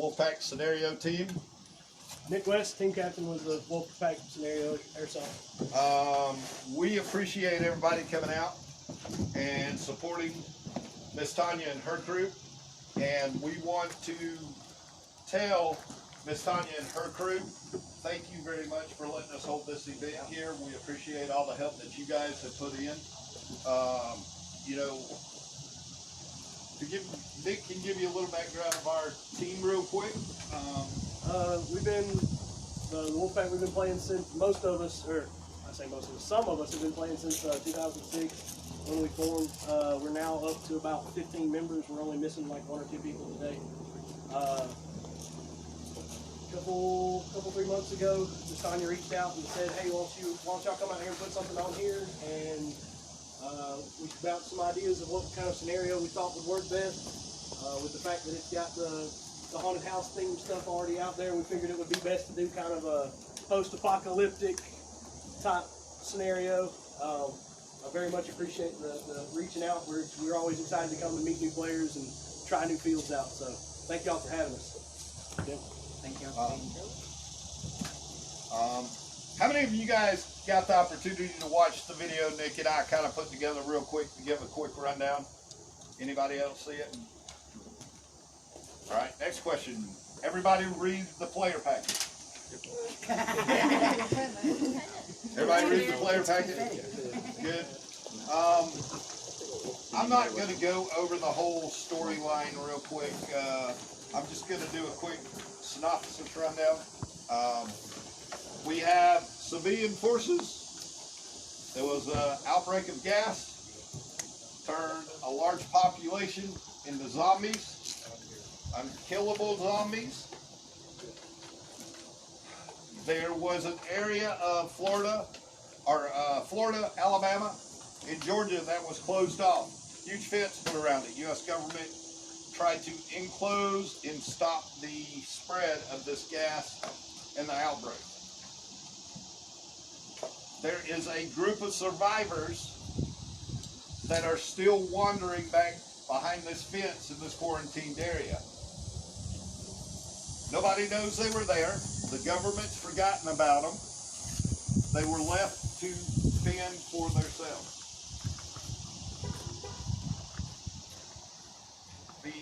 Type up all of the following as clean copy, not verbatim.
Wolfpack scenario team. Nick West, team captain, was the Wolfpack scenario Airsoft. We appreciate everybody coming out and supporting Miss Tanya and her crew, and we want to tell Miss Tanya and her crew, thank you very much for letting us hold this event here. We appreciate all the help that you guys have put in. You know, Nick can give you a little background of our team real quick. We've been, the Wolfpack, we've been playing since, most of us, or I say most of us, some of us have been playing since 2006 when we formed. We're now up to about 15 members. We're only missing like 1 or 2 people today. Couple 3 months ago, Tanya reached out and said, hey, why don't y'all come out here and put something on here? And we bounced some ideas of what kind of scenario we thought would work best. With the fact that it's got the haunted house themed stuff already out there, we figured it would be best to do kind of a post-apocalyptic type scenario. I very much appreciate the reaching out. We're always excited to come and meet new players and try new fields out. So thank y'all for having us. Yeah. Thank you. How many of you guys got the opportunity to watch the video Nick and I kind of put together real quick to give a quick rundown? Anybody else see it? All right, next question. Everybody read the player packet. Everybody read the player packet? Good. I'm not going to go over the whole storyline real quick. I'm just going to do a quick synopsis rundown. We have civilian forces. There was an outbreak of gas, turned a large population into zombies, unkillable zombies. There was an area of Florida, Alabama, and Georgia that was closed off. Huge fence put around it. U.S. government tried to enclose and stop the spread of this gas and the outbreak. There is a group of survivors that are still wandering back behind this fence in this quarantined area. Nobody knows they were there. The government's forgotten about them. They were left to fend for themselves. The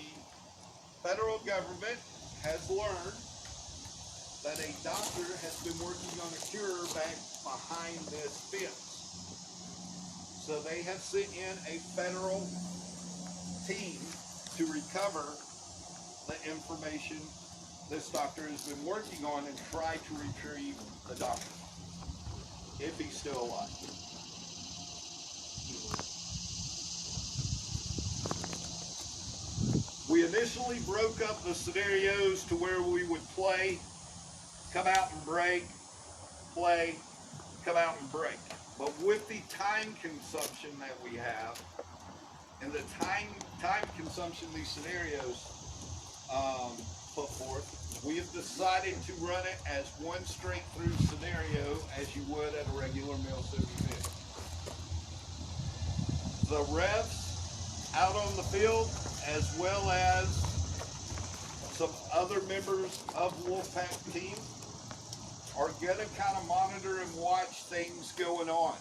federal government has learned that a doctor has been working on a cure back behind this fence. So they have sent in a federal team to recover the information this doctor has been working on and try to retrieve the doctor, if he's still alive. We initially broke up the scenarios to where we would play, come out and break, play, come out and break. But with the time consumption that we have, and the time consumption these scenarios put forth, we have decided to run it as one straight through scenario as you would at a regular Milsim event. The refs out on the field, as well as some other members of Wolfpack team, are going to kind of monitor and watch things going on.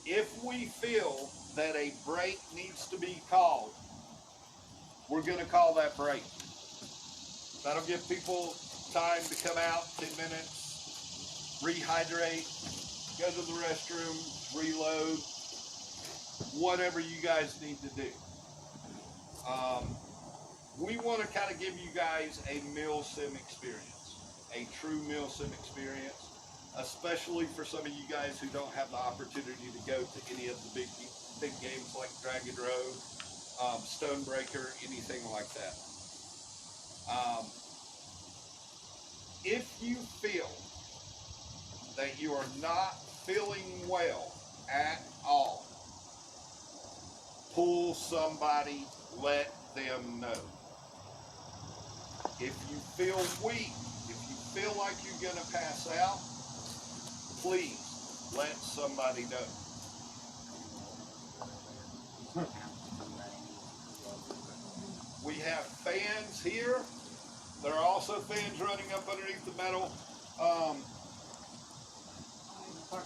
If we feel that a break needs to be called, we're going to call that break. That'll give people time to come out, 10 minutes, rehydrate, go to the restroom, reload, whatever you guys need to do. We want to kind of give you guys a Milsim experience, a true Milsim experience, especially for some of you guys who don't have the opportunity to go to any of the big games like Dragon Road, Stonebreaker, anything like that. If you feel that you are not feeling well at all, pull somebody, let them know. If you feel weak, if you feel like you're going to pass out, please let somebody know. We have fans here. They're also fans running up underneath the metal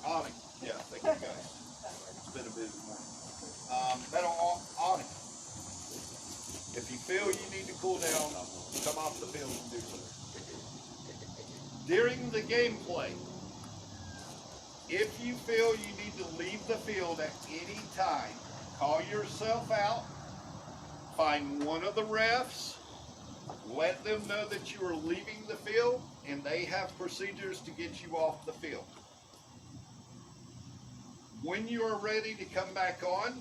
awning. Yeah, thank you guys. It's been a busy morning. Metal awning. If you feel you need to cool down, come off the field and do so. During the gameplay, if you feel you need to leave the field at any time, call yourself out, find one of the refs, let them know that you are leaving the field, and they have procedures to get you off the field. When you are ready to come back on,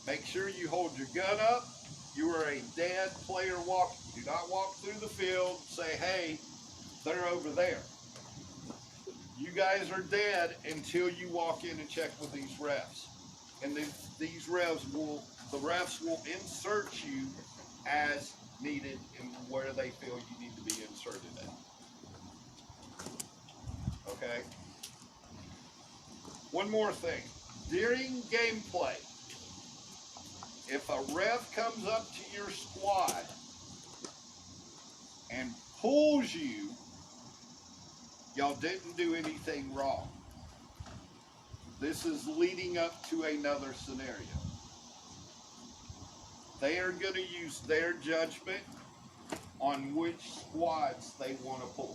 make sure you hold your gun up. You are a dead player walking. Do not walk through the field, say, hey, they're over there. You guys are dead until you walk in and check with these refs. And then these refs will insert you as needed and where they feel you need to be inserted at. Okay? One more thing. During gameplay, if a ref comes up to your squad and pulls you, y'all didn't do anything wrong. This is leading up to another scenario. They are going to use their judgment on which squads they want to pull.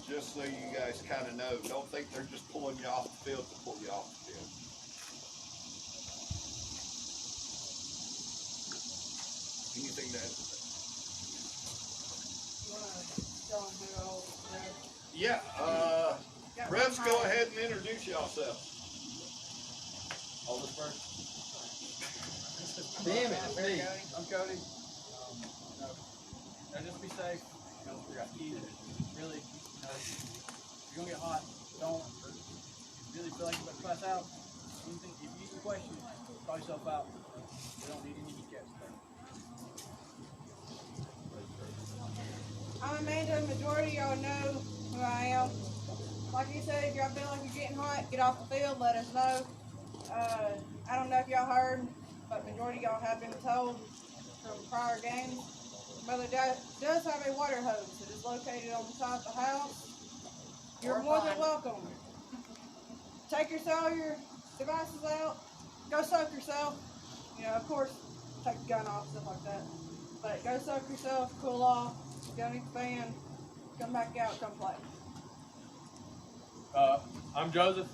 Just so you guys kind of know, don't think they're just pulling you off the field to pull you off the field. Anything to add to that? You want to tell them who all Yeah, refs, go ahead and introduce yourselves. All this first. Damn it, it's me. I'm Cody. Just be safe. We got keys. Really, if you're gonna get hot, don't. If you really feel like you're about to pass out, anything, if you get a question, call yourself out. You don't need any keycaps. I'm Amanda. Majority of y'all know who I am. Like you said, if y'all feel like you're getting hot, get off the field, let us know. I don't know if y'all heard, but majority of y'all have been told from prior games. Mother does have a water hose. It is located on the side of the house. You're more than welcome. Take all your devices out. Go soak yourself. You know, of course, take the gun off, stuff like that. But go soak yourself, cool off. Go need the fan. Come back out, come play. I'm Joseph,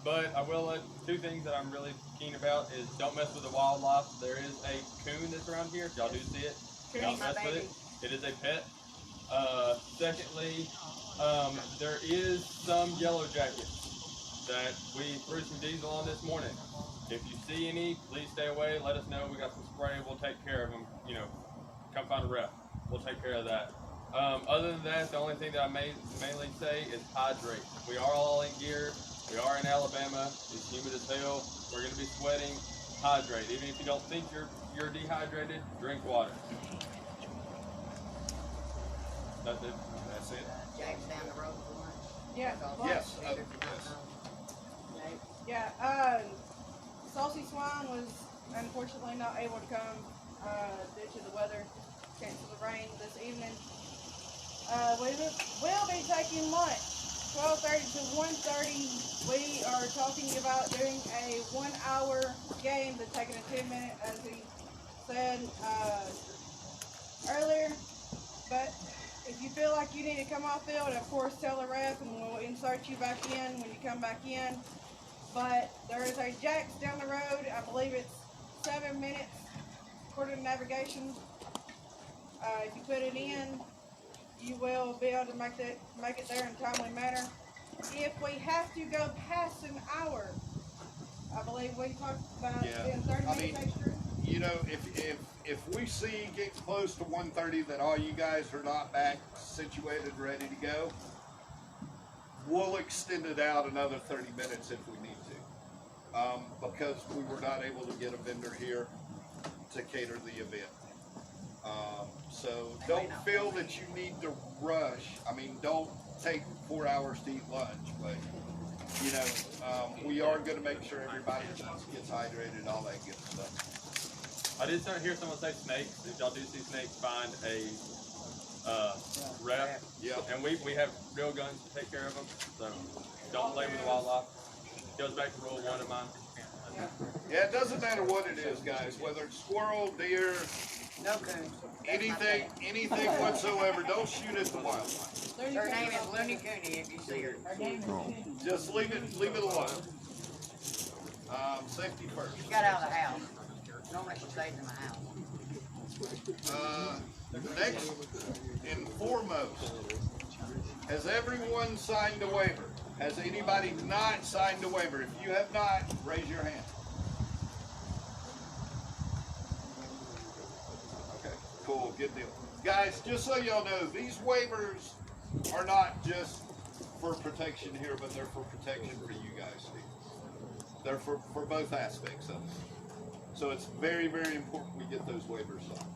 but I will let two things that I'm really keen about is don't mess with the wildlife. There is a coon that's around here. If y'all do see it, don't mess with it. It is a pet. Secondly, there is some yellow jackets that we threw some diesel on this morning. If you see any, please stay away. Let us know. We got some spray. We'll take care of them. You know, come find a rep. We'll take care of that. Other than that, the only thing that I mainly say is hydrate. We are all in gear. We are in Alabama. It's humid as hell. We're going to be sweating. Hydrate. Even if you don't think you're dehydrated, drink water. That's it. That's it. Jack's down the road for lunch. Yeah. Yes. Yeah. Saucy Swine was unfortunately not able to come due to the weather. Chance of the rain this evening. We will be taking lunch 12:30 to 1:30. We are talking about doing a 1-hour game, but taking a 10-minute, as he said earlier. But if you feel like you need to come off field, of course tell the ref and we'll insert you back in when you come back in. But there is a Jack's down the road. I believe it's 7 minutes according to navigation. If you put it in, you will be able to make it there in a timely manner. If we have to go past an hour, I believe we talked about being 30 minutes extra. You know, if we see get close to 1:30 that all you guys are not back situated, ready to go, we'll extend it out another 30 minutes if we need to, because we were not able to get a vendor here to cater the event. So don't feel that you need to rush. I mean, don't take 4 hours to eat lunch, but you know, we are going to make sure everybody gets hydrated, all that good stuff. I did hear someone say snakes. If y'all do see snakes, find a rep. Yeah. And we have real guns to take care of them. So don't play with the wildlife. Goes back to rule 1 of mine. Yeah, it doesn't matter what it is, guys. Whether it's squirrel, deer, No coons. anything whatsoever. Don't shoot at the wildlife. Her name is Looney Cooney if you see her. Just leave it alone. Safety first. She got out of the house. Normally she stays in the house. Next and foremost, has everyone signed a waiver? Has anybody not signed a waiver? If you have not, raise your hand. Okay, cool, good deal. Guys, just so y'all know, these waivers are not just for protection here, but they're for protection for you guys. They're for both aspects of it. So it's very, very important we get those waivers signed.